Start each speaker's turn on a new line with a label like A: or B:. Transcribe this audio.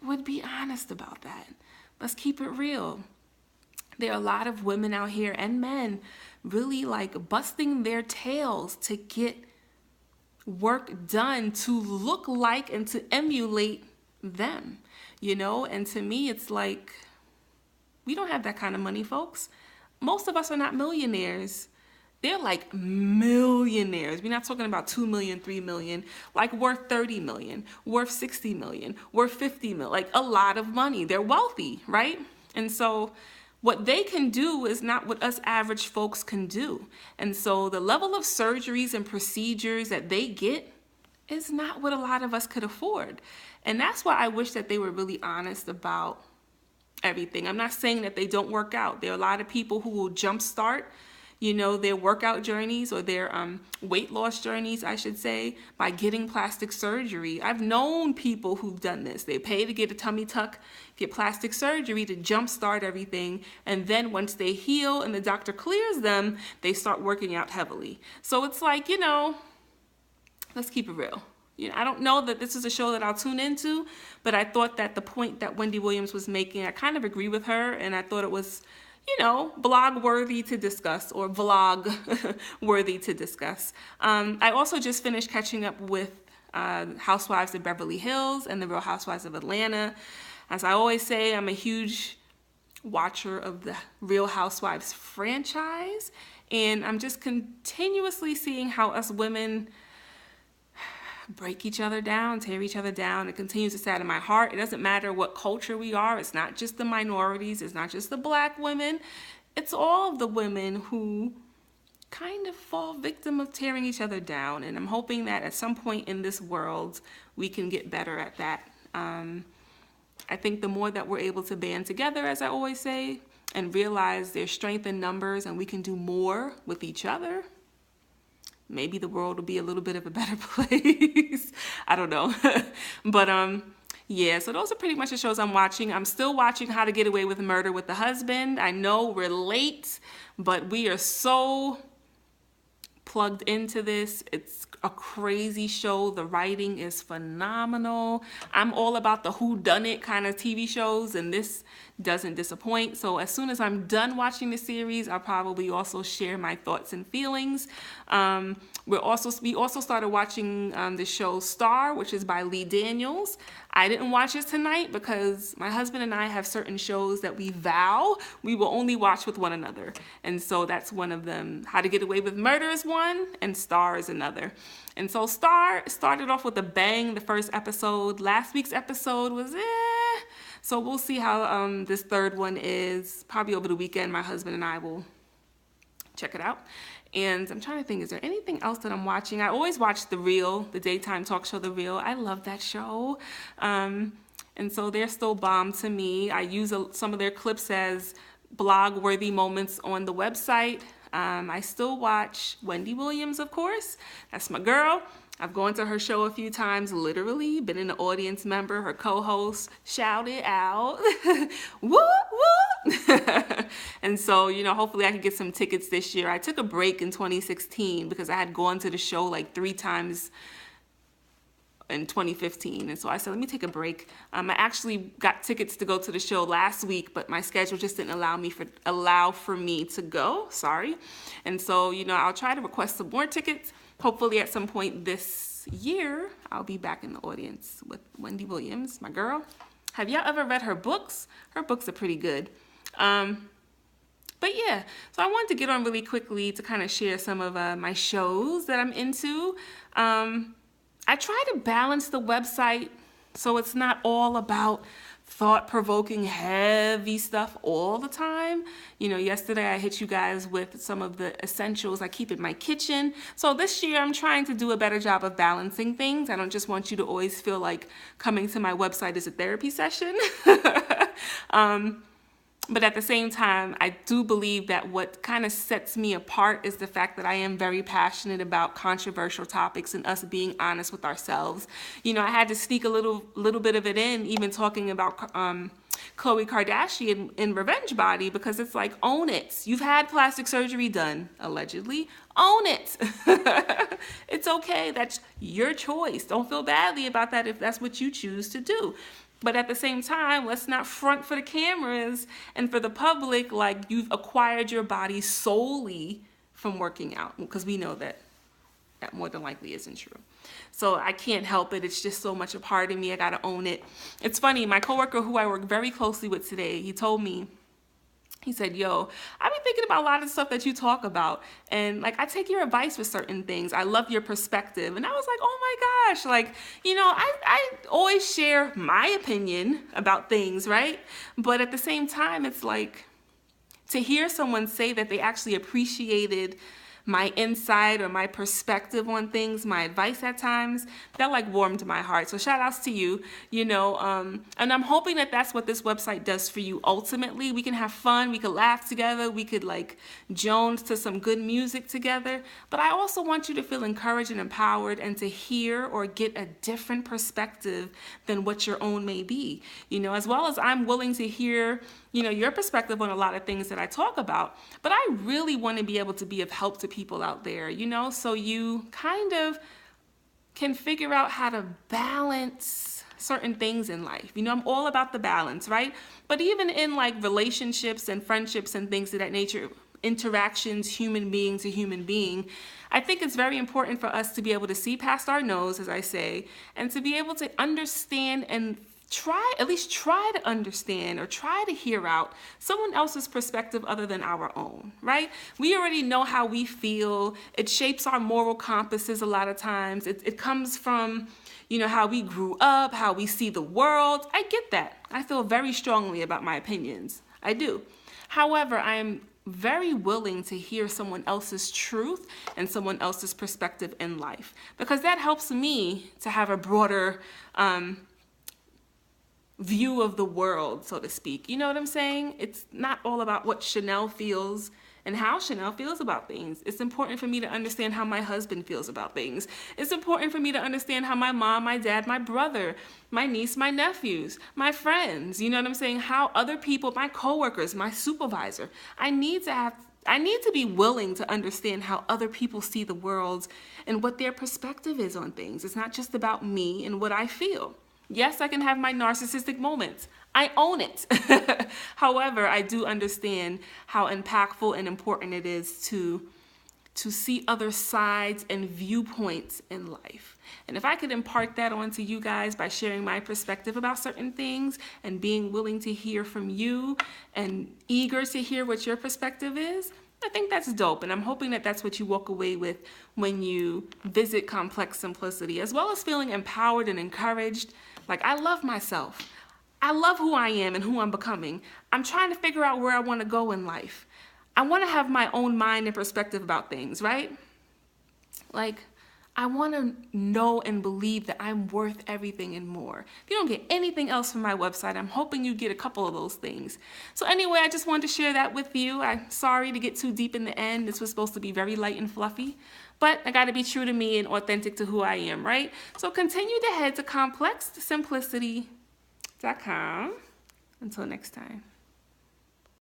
A: would be honest about that. Let's keep it real. There are a lot of women out here and men really like busting their tails to get work done to look like and to emulate them, And to me, it's like, we don't have that kind of money, folks. Most of us are not millionaires. They're like millionaires. We're not talking about 2 million, 3 million, like worth 30 million, worth 60 million, worth 50 million, like a lot of money. They're wealthy, right? And so what they can do is not what us average folks can do. And so the level of surgeries and procedures that they get is not what a lot of us could afford. And that's why I wish that they were really honest about everything. I'm not saying that they don't work out. There are a lot of people who will jumpstart their workout journeys or their weight loss journeys, I should say, by getting plastic surgery. I've known people who've done this. They pay to get a tummy tuck, get plastic surgery to jumpstart everything, and then once they heal and the doctor clears them, they start working out heavily. So it's like, let's keep it real. I don't know that this is a show that I'll tune into, but I thought that the point that Wendy Williams was making, I kind of agree with her, and I thought it was blog worthy to discuss, or vlog worthy to discuss. I also just finished catching up with Housewives of Beverly Hills and the Real Housewives of Atlanta. As I always say, I'm a huge watcher of the Real Housewives franchise, and I'm just continuously seeing how us women break each other down, tear each other down. It continues to sadden my heart. It doesn't matter what culture we are. It's not just the minorities. It's not just the black women. It's all of the women who kind of fall victim of tearing each other down. And I'm hoping that at some point in this world, we can get better at that. I think the more that we're able to band together, as I always say, and realize there's strength in numbers and we can do more with each other, maybe the world will be a little bit of a better place. I don't know. But yeah, so those are pretty much the shows I'm watching. I'm still watching How to Get Away with Murder with the Husband. I know we're late, but we are so plugged into this. It's a crazy show. The writing is phenomenal. I'm all about the whodunit kind of TV shows, and this doesn't disappoint. So as soon as I'm done watching the series, I'll probably also share my thoughts and feelings. We also started watching the show Star, which is by Lee Daniels. I didn't watch it tonight because my husband and I have certain shows that we vow we will only watch with one another. And so that's one of them. How to Get Away with Murder is one, and Star is another. And so Star started off with a bang, the first episode. Last week's episode was so we'll see how this third one is. Probably over the weekend, my husband and I will check it out. And I'm trying to think, is there anything else that I'm watching? I always watch The Real, the daytime talk show The Real. I love that show. And so they're still bomb to me. I use some of their clips as blog-worthy moments on the website. I still watch Wendy Williams, of course. That's my girl. I've gone to her show a few times, literally, been an audience member, her co-host, shouted out, woo, woo. And so, hopefully I can get some tickets this year. I took a break in 2016 because I had gone to the show like 3 times in 2015. And so I said, let me take a break. I actually got tickets to go to the show last week, but my schedule just didn't allow for me to go. Sorry. And so, I'll try to request some more tickets. Hopefully at some point this year, I'll be back in the audience with Wendy Williams, my girl. Have y'all ever read her books? Her books are pretty good. But yeah, so I wanted to get on really quickly to kind of share some of my shows that I'm into. I try to balance the website so it's not all about thought-provoking, heavy stuff all the time. Yesterday I hit you guys with some of the essentials I keep in my kitchen. So this year I'm trying to do a better job of balancing things. I don't just want you to always feel like coming to my website is a therapy session. But at the same time, I do believe that what kind of sets me apart is the fact that I am very passionate about controversial topics and us being honest with ourselves. I had to sneak a little bit of it in, even talking about Khloe Kardashian in Revenge Body, because it's like, own it. You've had plastic surgery done, allegedly. Own it. It's okay. That's your choice. Don't feel badly about that if that's what you choose to do. But at the same time, let's not front for the cameras and for the public like you've acquired your body solely from working out, because we know that more than likely isn't true. So I can't help it. It's just so much a part of me. I got to own it. It's funny. My coworker who I work very closely with today, he told me, he said, yo, I've been thinking about a lot of stuff that you talk about. And like, I take your advice with certain things. I love your perspective. And I was like, oh my gosh, like, you know, I always share my opinion about things, right? But at the same time, it's like to hear someone say that they actually appreciated my insight or my perspective on things, my advice at times, that like warmed my heart. So shout outs to you, you know, and I'm hoping that that's what this website does for you. Ultimately, we can have fun, we could laugh together, we could like jones to some good music together. But I also want you to feel encouraged and empowered and to hear or get a different perspective than what your own may be, you know, as well as I'm willing to hear, you know, your perspective on a lot of things that I talk about, but I really want to be able to be of help to people out there, you know, so you kind of can figure out how to balance certain things in life. You know, I'm all about the balance, right? But even in like relationships and friendships and things of that nature, interactions, human being to human being, I think it's very important for us to be able to see past our nose, as I say, and to be able to understand and at least try to understand or try to hear out someone else's perspective other than our own, right? We already know how we feel. It shapes our moral compasses a lot of times. It comes from, you know, how we grew up, how we see the world. I get that. I feel very strongly about my opinions. I do. However, I am very willing to hear someone else's truth and someone else's perspective in life, because that helps me to have a broader view of the world, so to speak. You know what I'm saying? It's not all about what Chanel feels and how Chanel feels about things. It's important for me to understand how my husband feels about things. It's important for me to understand how my mom, my dad, my brother, my niece, my nephews, my friends, you know what I'm saying? How other people, my coworkers, my supervisor, I need to be willing to understand how other people see the world and what their perspective is on things. It's not just about me and what I feel. Yes, I can have my narcissistic moments. I own it. However, I do understand how impactful and important it is to see other sides and viewpoints in life. And if I could impart that onto you guys by sharing my perspective about certain things and being willing to hear from you and eager to hear what your perspective is, I think that's dope, and I'm hoping that that's what you walk away with when you visit Complex Simplicity, as well as feeling empowered and encouraged. Like, I love myself. I love who I am and who I'm becoming. I'm trying to figure out where I want to go in life. I want to have my own mind and perspective about things, right? Like, I want to know and believe that I'm worth everything and more. If you don't get anything else from my website, I'm hoping you get a couple of those things. So anyway, I just wanted to share that with you. I'm sorry to get too deep in the end. This was supposed to be very light and fluffy, but I got to be true to me and authentic to who I am, right? So continue to head to complexsimplicity.com. Until next time.